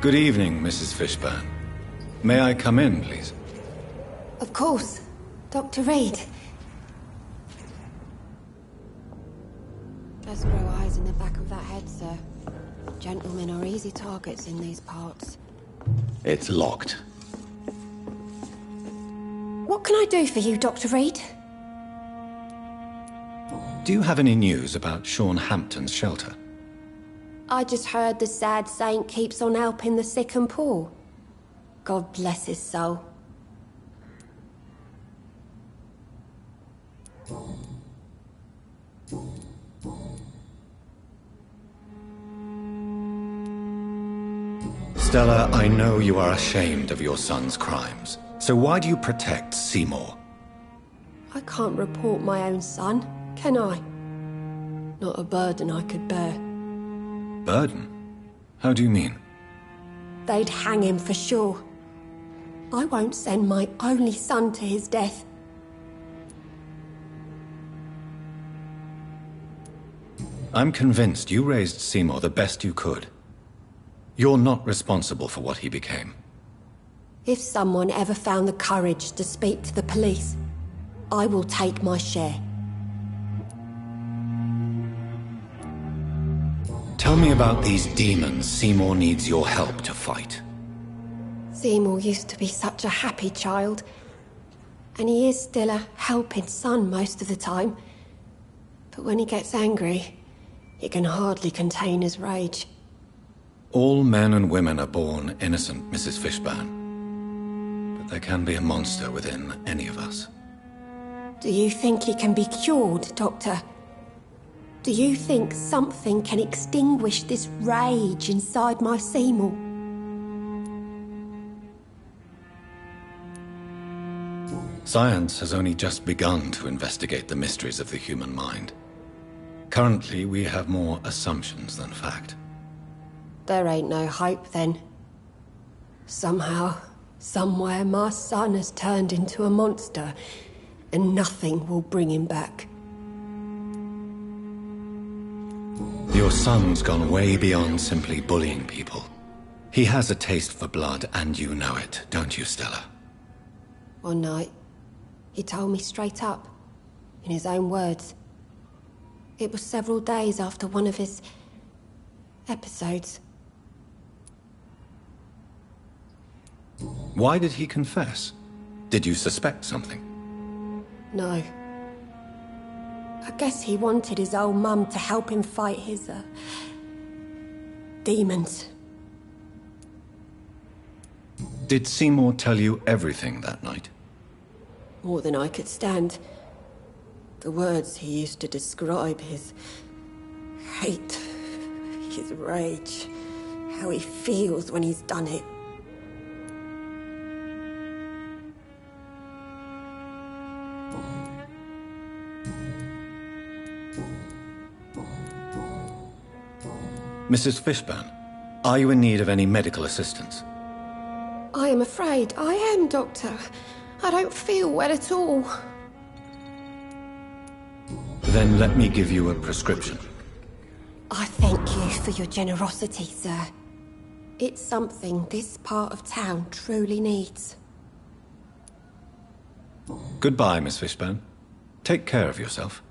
Good evening, Mrs. Fishburne. May I come in, please? Of course. Dr. Reed. Just grow eyes in the back of that head, sir. Gentlemen are easy targets in these parts. It's locked. What can I do for you, Dr. Reed? Do you have any news about Sean Hampton's shelter? I just heard the sad saint keeps on helping the sick and poor. God bless his soul. Stella, I know you are ashamed of your son's crimes. So why do you protect Seymour? I can't report my own son, can I? Not a burden I could bear. Burden? How do you mean? They'd hang him for sure. I won't send my only son to his death. I'm convinced you raised Seymour the best you could. You're not responsible for what he became. If someone ever found the courage to speak to the police, I will take my share. Tell me about these demons Seymour needs your help to fight. Seymour used to be such a happy child, and he is still a helping son most of the time. But when he gets angry, he can hardly contain his rage. All men and women are born innocent, Mrs. Fishburne. But there can be a monster within any of us. Do you think he can be cured, Doctor? Do you think something can extinguish this rage inside my Seymour? Science has only just begun to investigate the mysteries of the human mind. Currently, we have more assumptions than fact. There ain't no hope, then. Somehow, somewhere, my son has turned into a monster, and nothing will bring him back. Your son's gone way beyond simply bullying people. He has a taste for blood, and you know it, don't you, Stella? One night, he told me straight up, in his own words. It was several days after one of his episodes. Why did he confess? Did you suspect something? No. I guess he wanted his old mum to help him fight his, demons. Did Seymour tell you everything that night? More than I could stand. The words he used to describe his hate, his rage, how he feels when he's done it. Mrs. Fishburne, are you in need of any medical assistance? I am afraid I am, Doctor. I don't feel well at all. Then let me give you a prescription. I thank you for your generosity, sir. It's something this part of town truly needs. Goodbye, Miss Fishburne. Take care of yourself.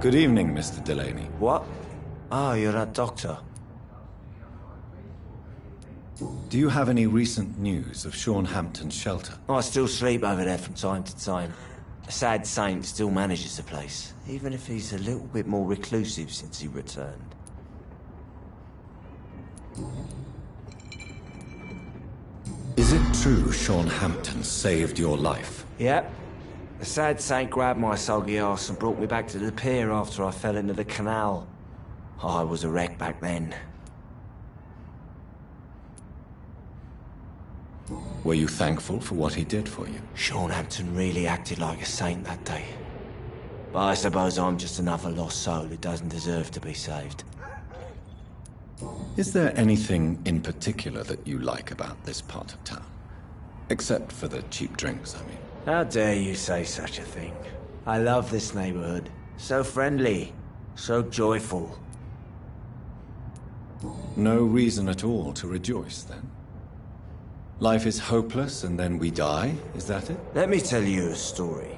Good evening, Mr. Delaney. What? Oh, you're that doctor. Do you have any recent news of Sean Hampton's shelter? Oh, I still sleep over there from time to time. A sad saint still manages the place, even if he's a little bit more reclusive since he returned. true Sean Hampton saved your life? Yep. The sad saint grabbed my soggy arse and brought me back to the pier after I fell into the canal. I was a wreck back then. Were you thankful for what he did for you? Sean Hampton really acted like a saint that day. But I suppose I'm just another lost soul who doesn't deserve to be saved. Is there anything in particular that you like about this part of town? Except for the cheap drinks, I mean. How dare you say such a thing? I love this neighborhood. So friendly. So joyful. No reason at all to rejoice, then? Life is hopeless and then we die, is that it? Let me tell you a story.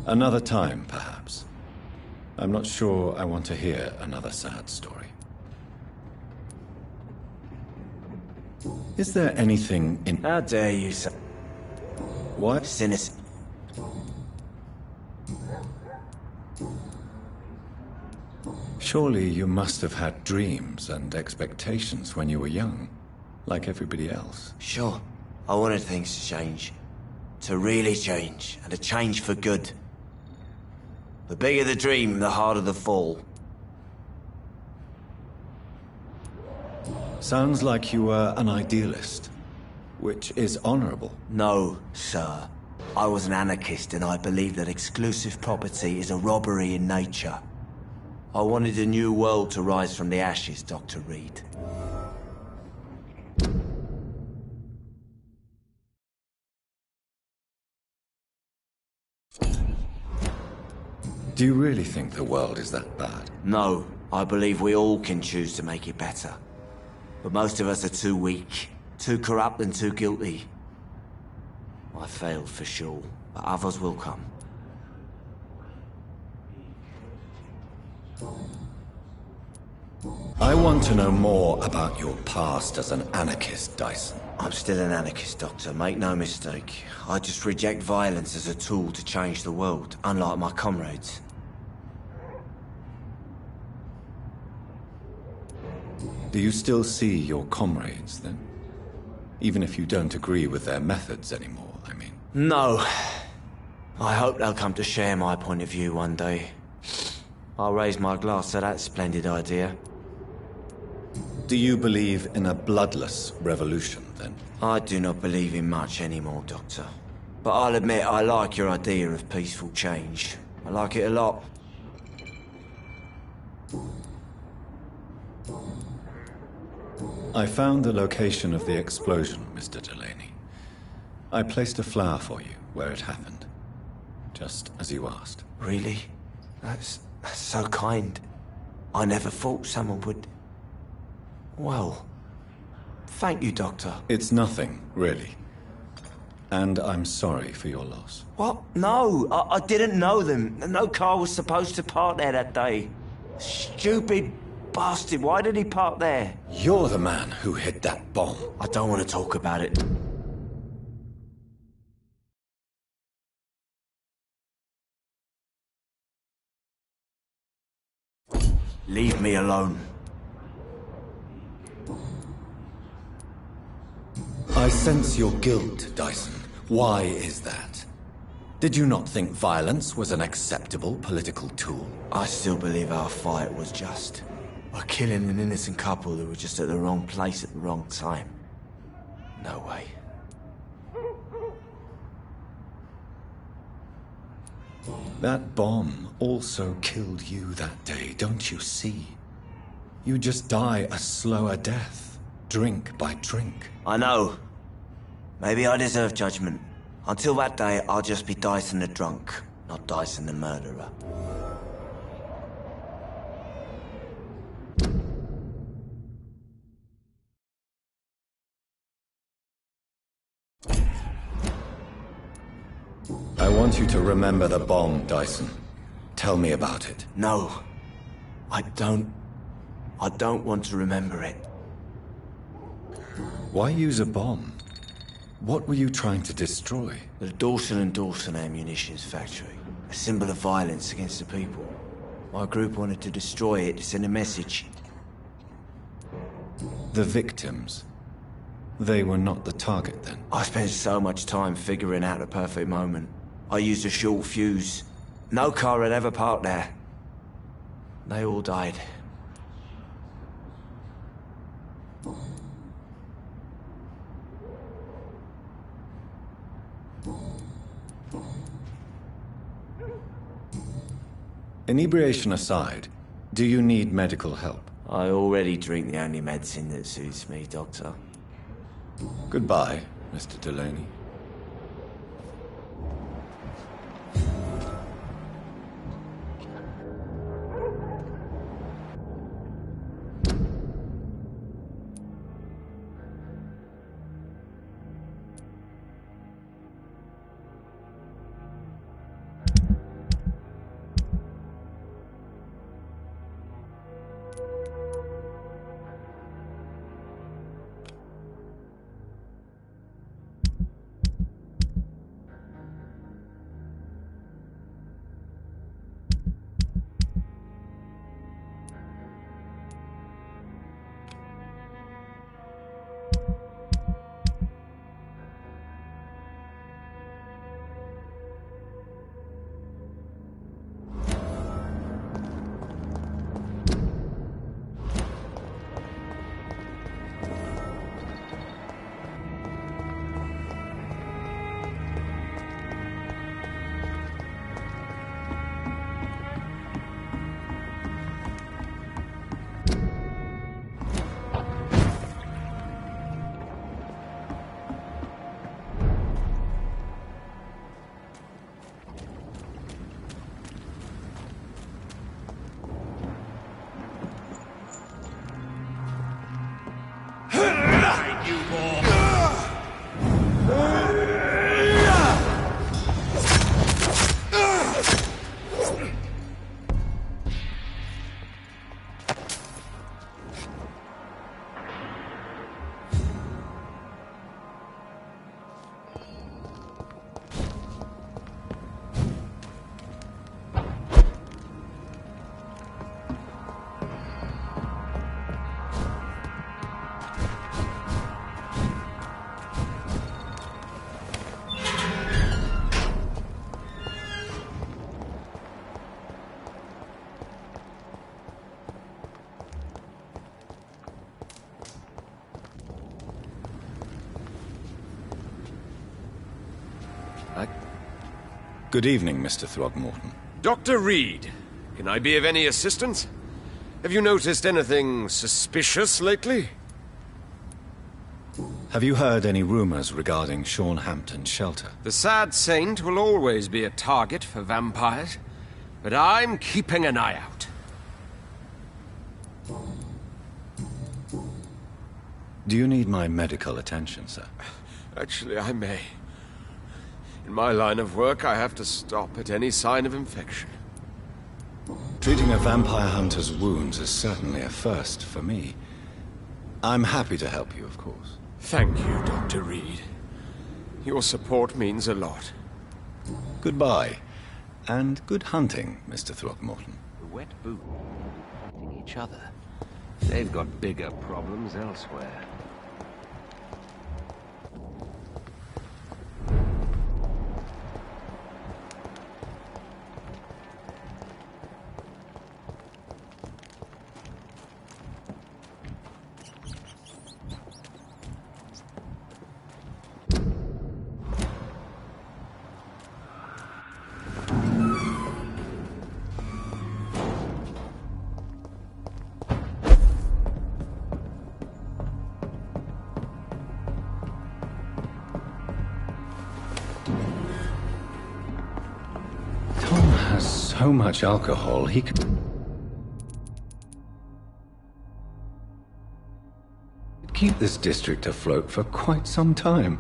Another time, perhaps. I'm not sure I want to hear another sad story. Is there anything in... How dare you say... What? Cynicism. Surely you must have had dreams and expectations when you were young, like everybody else. Sure. I wanted things to change. To really change, and to change for good. The bigger the dream, the harder the fall. Sounds like you were an idealist, which is honorable. No, sir. I was an anarchist and I believed that exclusive property is a robbery in nature. I wanted a new world to rise from the ashes, Dr. Reed. Do you really think the world is that bad? No, I believe we all can choose to make it better. But most of us are too weak, too corrupt and too guilty. I failed for sure, but others will come. I want to know more about your past as an anarchist, Dyson. I'm still an anarchist, Doctor, make no mistake. I just reject violence as a tool to change the world, unlike my comrades. Do you still see your comrades, then? Even if you don't agree with their methods anymore, I mean. No. I hope they'll come to share my point of view one day. I'll raise my glass to that splendid idea. Do you believe in a bloodless revolution, then? I do not believe in much anymore, Doctor. But I'll admit I like your idea of peaceful change. I like it a lot. I found the location of the explosion, Mr. Delaney. I placed a flower for you where it happened. Just as you asked. Really? That's so kind. I never thought someone would... Well... Thank you, Doctor. It's nothing, really. And I'm sorry for your loss. What? No, I didn't know them. No car was supposed to park there that day. Stupid bastard, why did he park there? You're the man who hid that bomb. I don't want to talk about it. Leave me alone. I sense your guilt, Dyson. Why is that? Did you not think violence was an acceptable political tool? I still believe our fight was just. By killing an innocent couple who were just at the wrong place at the wrong time. No way. That bomb also killed you that day, don't you see? You just die a slower death, drink by drink. I know. Maybe I deserve judgment. Until that day, I'll just be Dyson the drunk, not Dyson the murderer. I want you to remember the bomb, Dyson. Tell me about it. No. I don't want to remember it. Why use a bomb? What were you trying to destroy? The Dawson & Dawson ammunitions factory. A symbol of violence against the people. My group wanted to destroy it to send a message. The victims. They were not the target then. I spent so much time figuring out the perfect moment. I used a short fuse. No car had ever parked there. They all died. Inebriation aside, do you need medical help? I already drink the only medicine that suits me, Doctor. Goodbye, Mr. Delaney. Good evening, Mr. Throgmorton. Dr. Reed, can I be of any assistance? Have you noticed anything suspicious lately? Have you heard any rumors regarding Sean Hampton's shelter? The sad saint will always be a target for vampires, but I'm keeping an eye out. Do you need my medical attention, sir? Actually, I may. In my line of work, I have to stop at any sign of infection. Treating a vampire hunter's wounds is certainly a first for me. I'm happy to help you, of course. Thank you, Dr. Reed. Your support means a lot. Goodbye, and good hunting, Mr. Throgmorton. The wet boot fighting each other. They've got bigger problems elsewhere. So much alcohol, he could keep this district afloat for quite some time.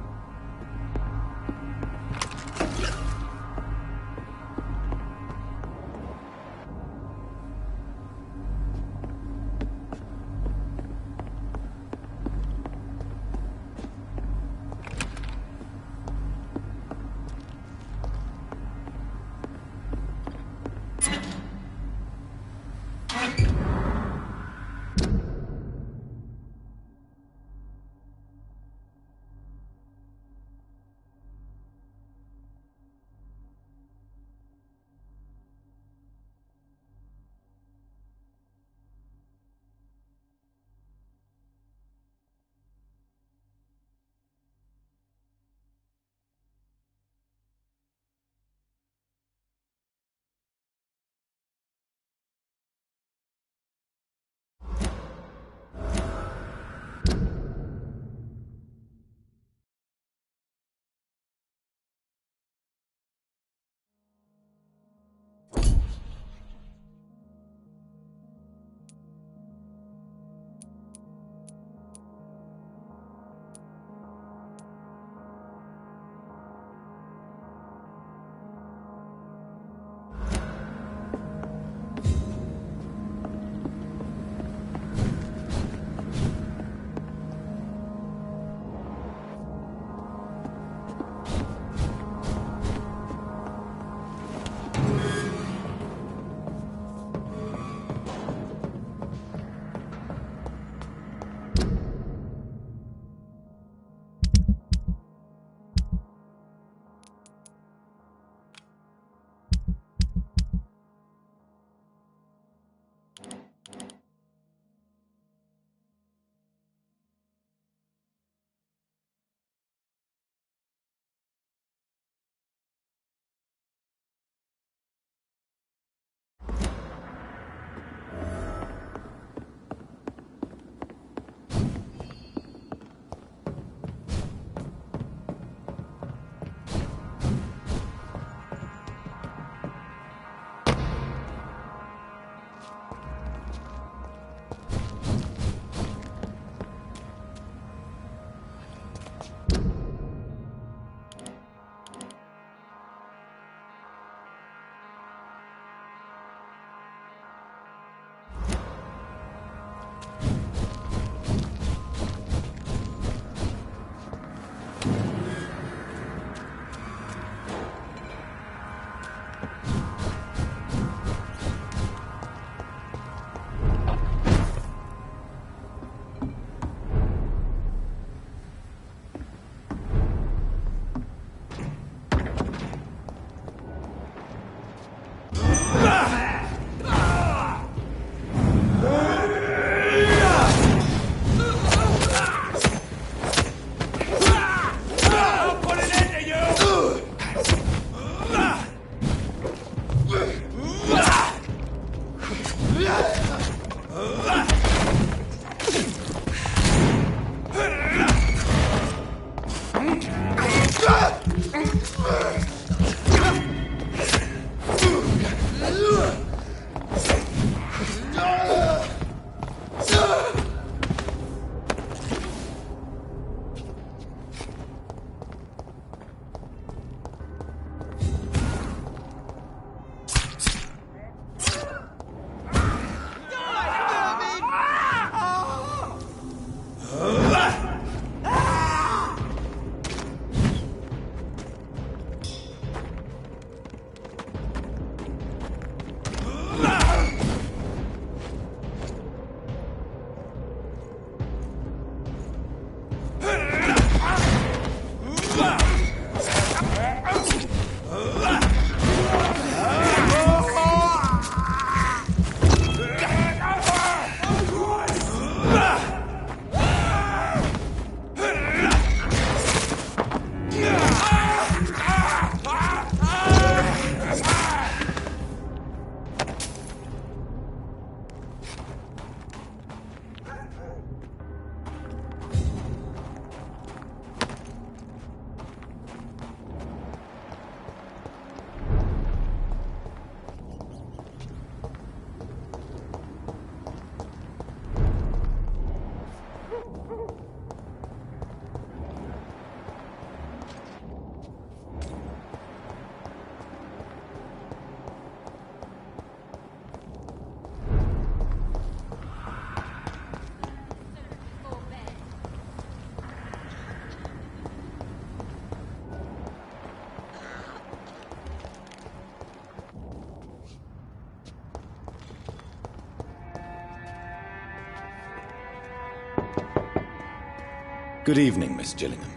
Good evening, Miss Gillingham.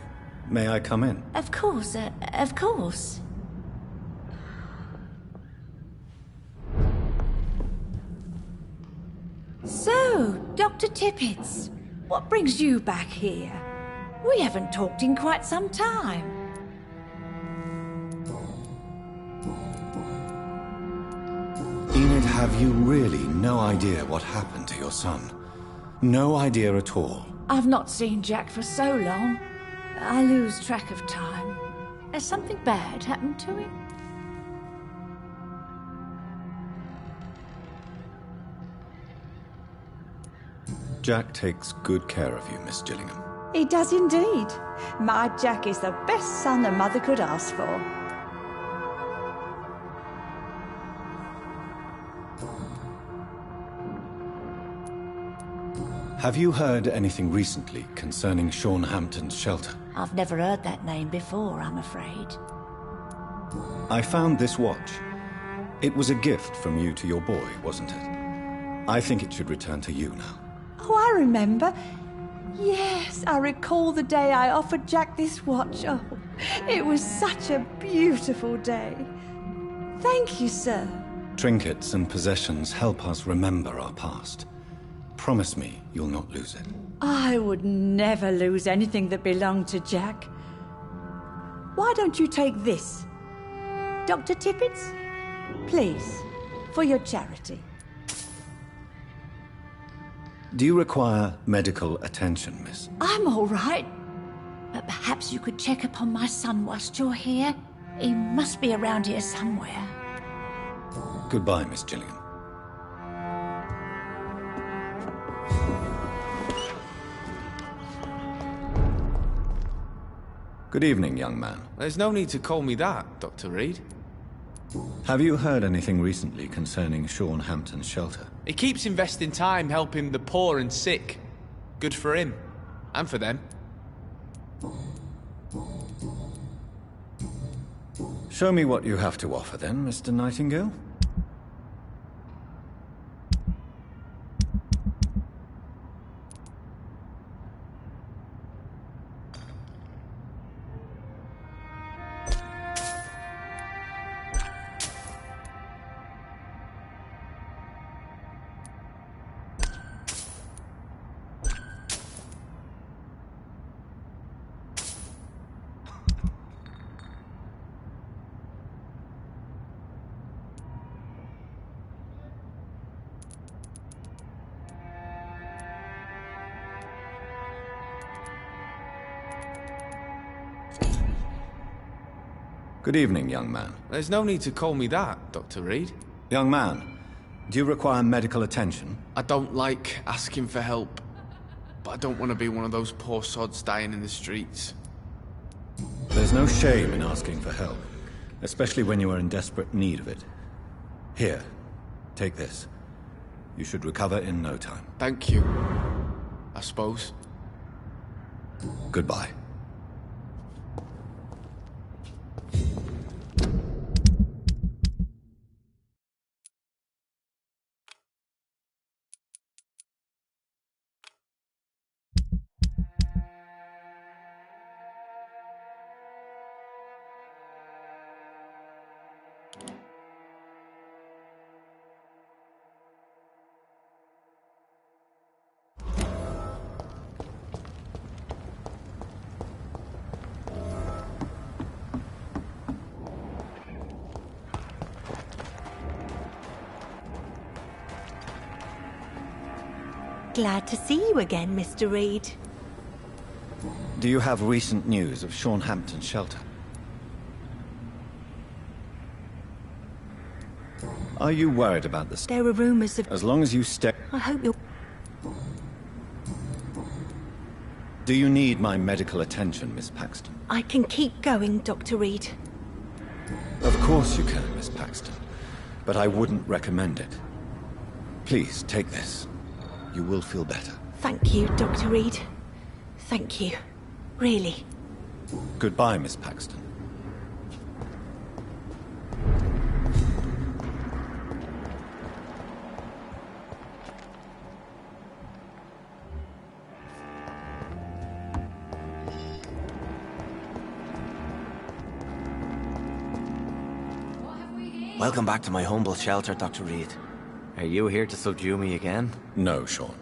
May I come in? Of course, of course. So, Dr. Tippets, what brings you back here? We haven't talked in quite some time. Enid, have you really no idea what happened to your son? No idea at all? I've not seen Jack for so long. I lose track of time. Has something bad happened to him? Jack takes good care of you, Miss Gillingham. He does indeed. My Jack is the best son a mother could ask for. Have you heard anything recently concerning Sean Hampton's shelter? I've never heard that name before, I'm afraid. I found this watch. It was a gift from you to your boy, wasn't it? I think it should return to you now. Oh, I remember. Yes, I recall the day I offered Jack this watch. Oh, it was such a beautiful day. Thank you, sir. Trinkets and possessions help us remember our past. Promise me you'll not lose it. I would never lose anything that belonged to Jack. Why don't you take this? Dr. Tippets? Please, for your charity. Do you require medical attention, miss? I'm all right. But perhaps you could check upon my son whilst you're here. He must be around here somewhere. Goodbye, Miss Gillingham. Good evening, young man. There's no need to call me that, Dr. Reed. Have you heard anything recently concerning Sean Hampton's shelter? He keeps investing time helping the poor and sick. Good for him. And for them. Show me what you have to offer then, Mr. Nightingale. Good evening, young man. There's no need to call me that, Dr. Reed. Young man, do you require medical attention? I don't like asking for help, but I don't want to be one of those poor sods dying in the streets. There's no shame in asking for help, especially when you are in desperate need of it. Here, take this. You should recover in no time. Thank you, I suppose. Goodbye. glad to see you again, Mr. Reed. Do you have recent news of Sean Hampton's shelter? Are you worried about this? There are rumours of... As long as you stay... I hope you're... Do you need my medical attention, Miss Paxton? I can keep going, Dr. Reed. Of course you can, Miss Paxton. But I wouldn't recommend it. Please, take this. You will feel better. Thank you, Dr. Reed. Thank you. Really. Goodbye, Miss Paxton. Welcome back to my humble shelter, Dr. Reed. Are you here to subdue me again? No, Sean.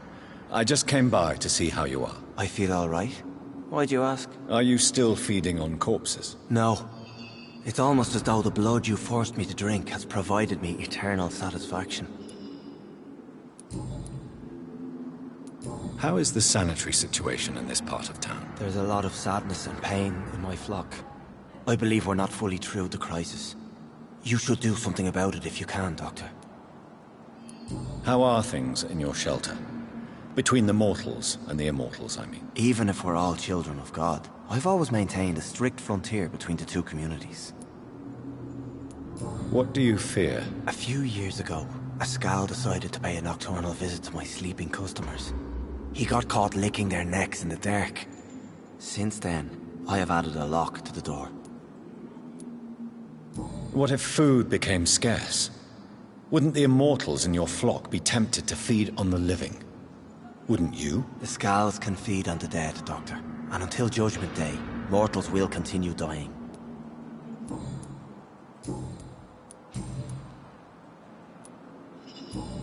I just came by to see how you are. I feel all right. Why'd you ask? Are you still feeding on corpses? No. It's almost as though the blood you forced me to drink has provided me eternal satisfaction. How is the sanitary situation in this part of town? There's a lot of sadness and pain in my flock. I believe we're not fully through the crisis. You should do something about it if you can, Doctor. How are things in your shelter? Between the mortals and the immortals, I mean. Even if we're all children of God, I've always maintained a strict frontier between the two communities. What do you fear? A few years ago, a Skal decided to pay a nocturnal visit to my sleeping customers. He got caught licking their necks in the dark. Since then, I have added a lock to the door. What if food became scarce? Wouldn't the immortals in your flock be tempted to feed on the living? Wouldn't you? The Skals can feed on the dead, Doctor. And until Judgment Day, mortals will continue dying.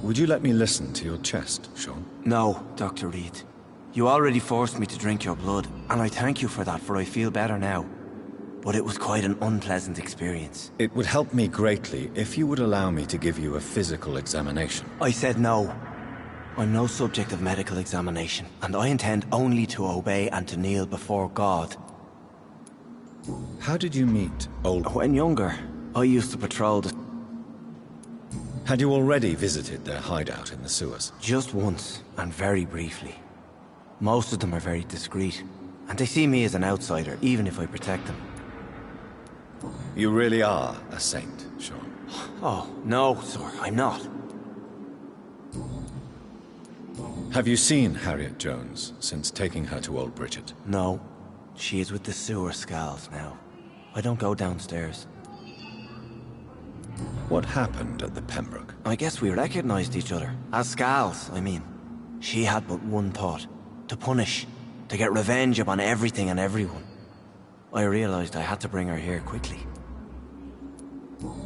Would you let me listen to your chest, Sean? No, Dr. Reed. You already forced me to drink your blood, and I thank you for that, for I feel better now. But it was quite an unpleasant experience. It would help me greatly if you would allow me to give you a physical examination. I said no. I'm no subject of medical examination, and I intend only to obey and to kneel before God. How did you meet old... When younger, I used to patrol the... Had you already visited their hideout in the sewers? Just once, and very briefly. Most of them are very discreet, and they see me as an outsider, even if I protect them. You really are a saint, Sean. Oh, no, sir, I'm not. Have you seen Harriet Jones since taking her to Old Bridget? No. She is with the sewer Skals now. I don't go downstairs. What happened at the Pembroke? I guess we recognized each other. As Skals, I mean. She had but one thought. To punish. To get revenge upon everything and everyone. I realized I had to bring her here quickly.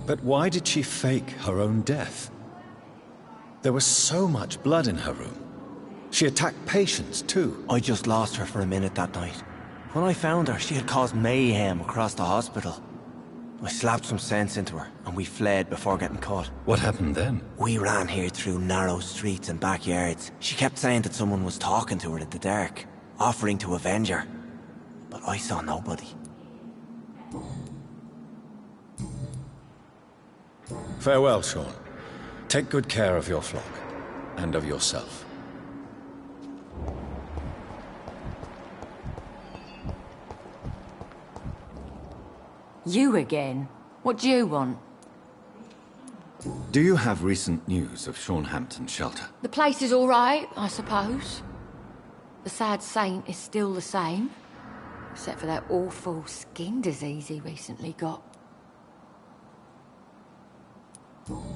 But why did she fake her own death? There was so much blood in her room. She attacked patients, too. I just lost her for a minute that night. When I found her, she had caused mayhem across the hospital. I slapped some sense into her, and we fled before getting caught. What happened then? We ran here through narrow streets and backyards. She kept saying that someone was talking to her in the dark, offering to avenge her. But I saw nobody. Farewell, Sean. Take good care of your flock, and of yourself. You again? What do you want? Do you have recent news of Sean Hampton's shelter? The place is all right, I suppose. The sad saint is still the same. Except for that awful skin disease he recently got.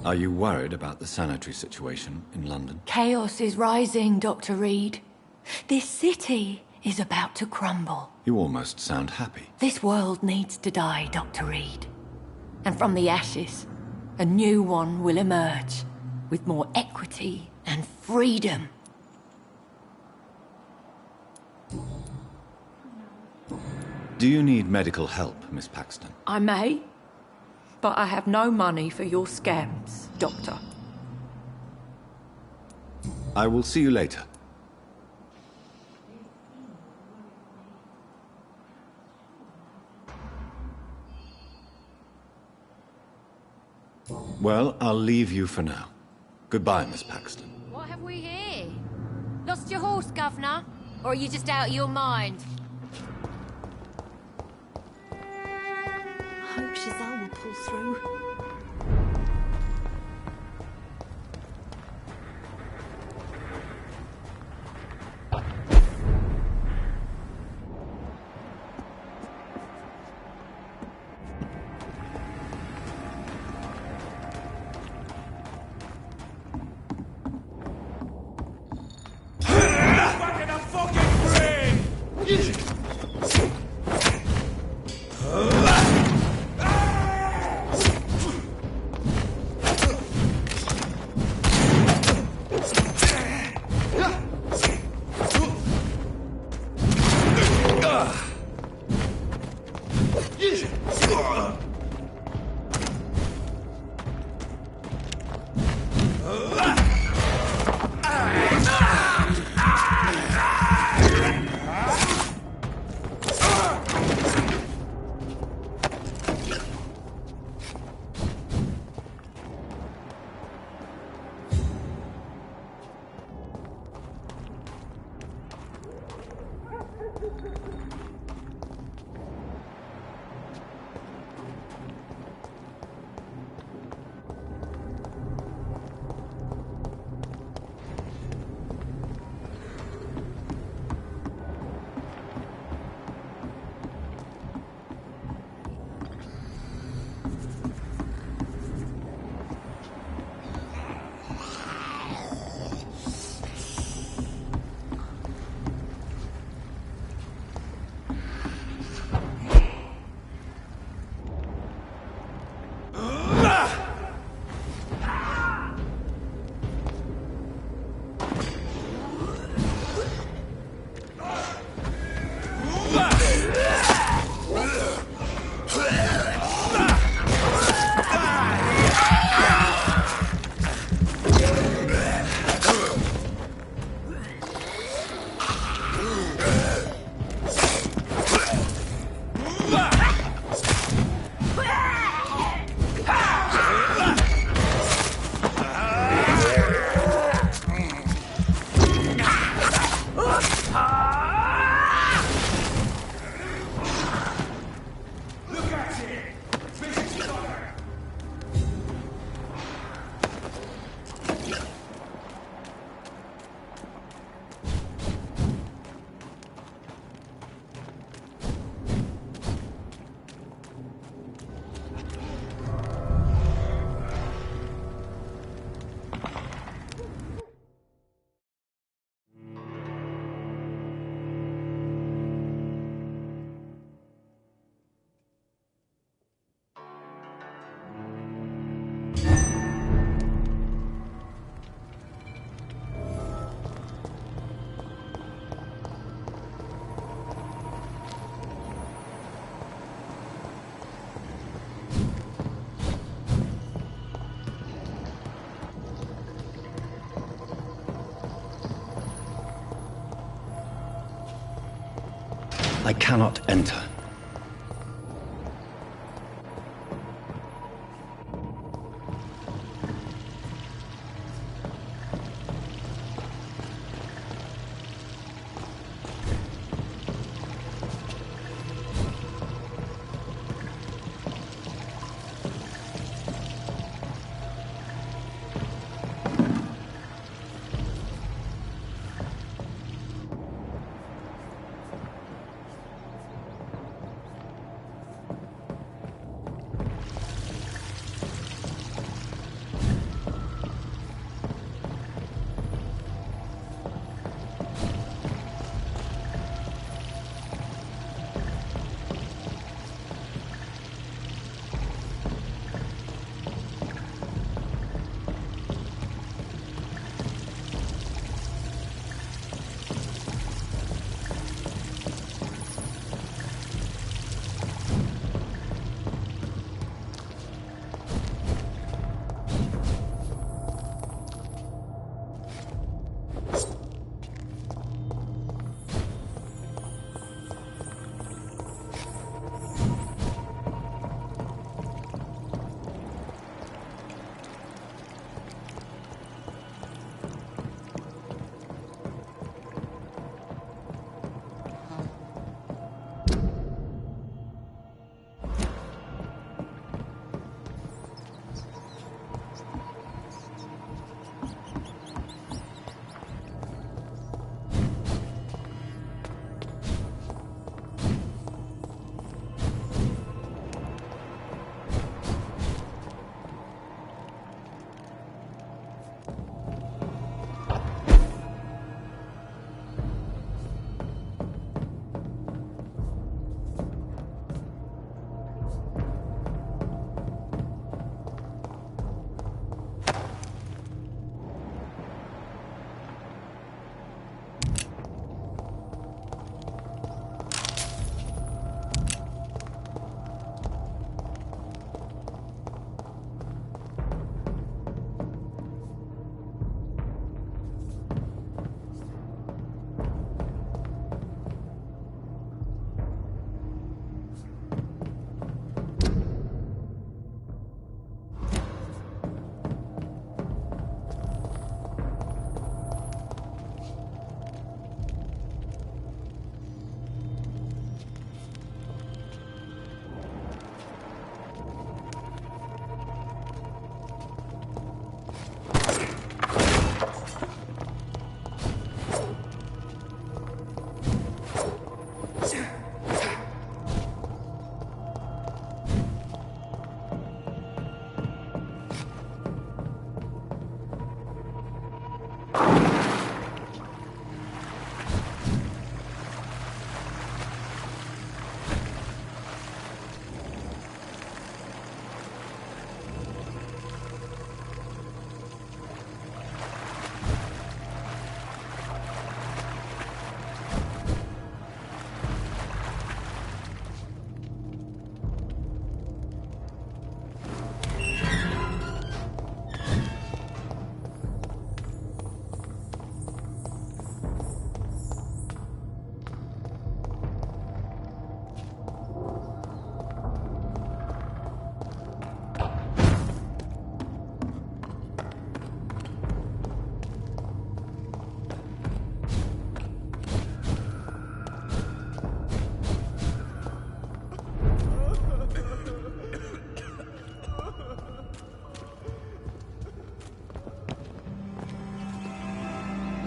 Are you worried about the sanitary situation in London? Chaos is rising, Dr. Reed. This city is about to crumble. You almost sound happy. This world needs to die, Dr. Reed. And from the ashes, a new one will emerge, with more equity and freedom. Do you need medical help, Miss Paxton? I may, but I have no money for your scams, Doctor. I will see you later. Well, I'll leave you for now. Goodbye, Miss Paxton. What have we here? Lost your horse, Governor? Or are you just out of your mind? I hope Giselle will pull through. I cannot enter.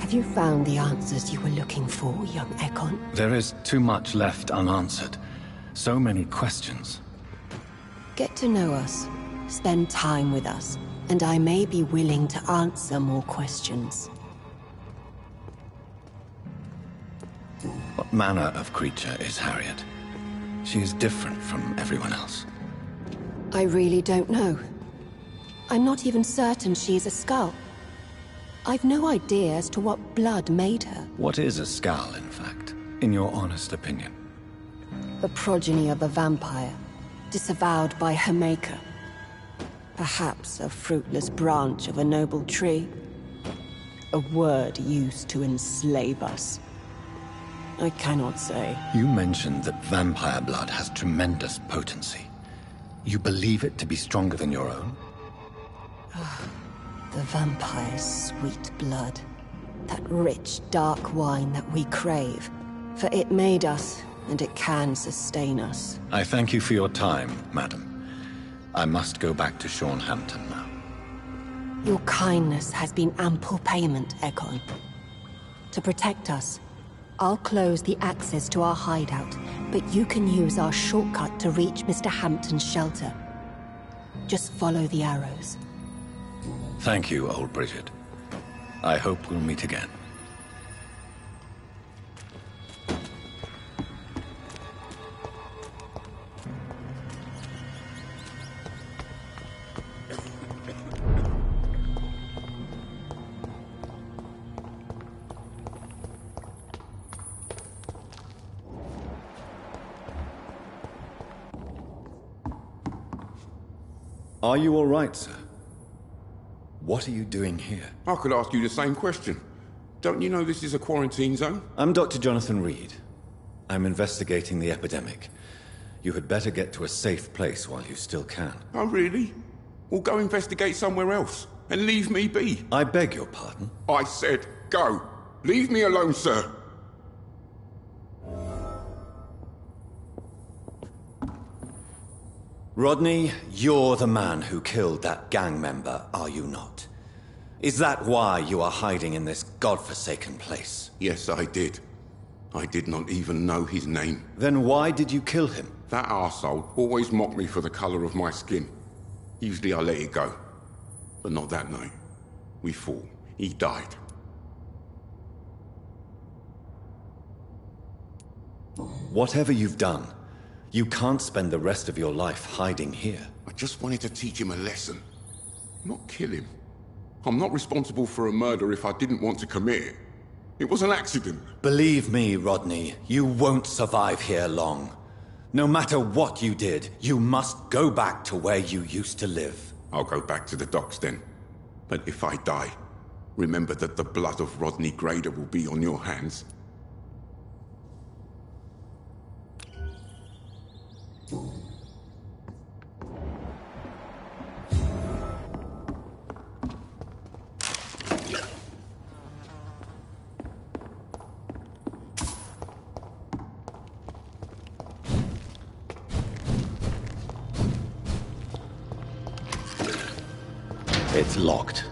Have you found the answers you were looking for, young Ekon? There is too much left unanswered. So many questions. Get to know us, spend time with us, and I may be willing to answer more questions. What manner of creature is Harriet? She is different from everyone else. I really don't know. I'm not even certain she's a skull. I've no idea as to what blood made her. What is a skull, in fact, in your honest opinion? The progeny of a vampire, disavowed by her maker. Perhaps a fruitless branch of a noble tree. A word used to enslave us. I cannot say. You mentioned that vampire blood has tremendous potency. You believe it to be stronger than your own? The vampire's sweet blood. That rich, dark wine that we crave. For it made us, and it can sustain us. I thank you for your time, madam. I must go back to Hampton now. Your kindness has been ample payment, Ekon. To protect us, I'll close the access to our hideout, but you can use our shortcut to reach Mr. Hampton's shelter. Just follow the arrows. Thank you, old Bridget. I hope we'll meet again. Are you all right, sir? What are you doing here? I could ask you the same question. Don't you know this is a quarantine zone? I'm Dr. Jonathan Reed. I'm investigating the epidemic. You had better get to a safe place while you still can. Oh, really? Well, go investigate somewhere else, and leave me be. I beg your pardon? I said go. Leave me alone, sir. Rodney, you're the man who killed that gang member, are you not? Is that why you are hiding in this godforsaken place? Yes, I did. I did not even know his name. Then why did you kill him? That arsehole always mocked me for the colour of my skin. Usually I let it go. But not that night. We fought. He died. Whatever you've done, you can't spend the rest of your life hiding here. I just wanted to teach him a lesson. Not kill him. I'm not responsible for a murder if I didn't want to commit it. It was an accident. Believe me, Rodney, you won't survive here long. No matter what you did, you must go back to where you used to live. I'll go back to the docks then. But if I die, remember that the blood of Rodney Grader will be on your hands. It's locked.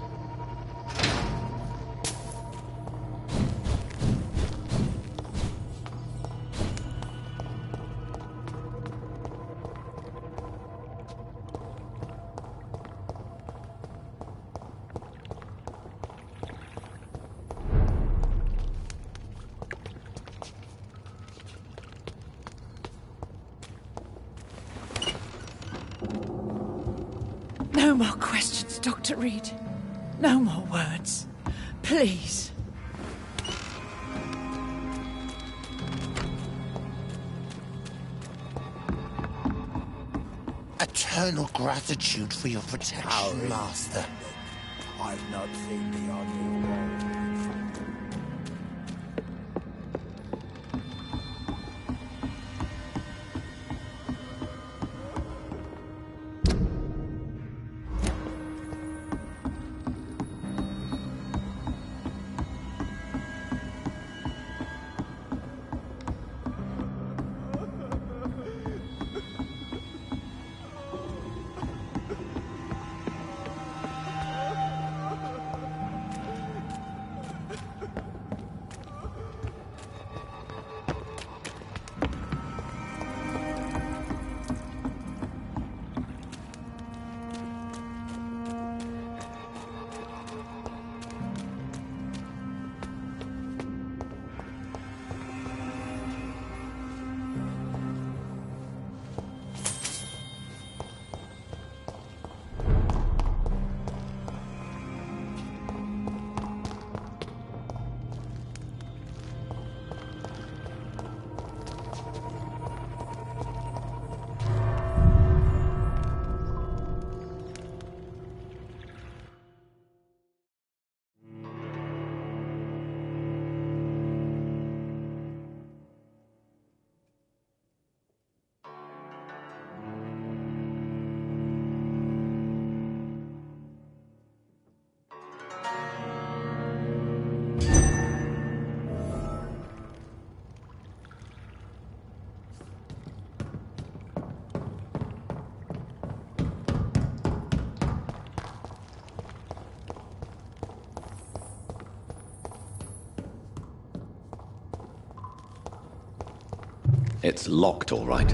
No more questions, Dr. Reed. No more words. Please. Eternal gratitude for your protection, Our Master. I've not seen beyond these walls. It's locked, all right.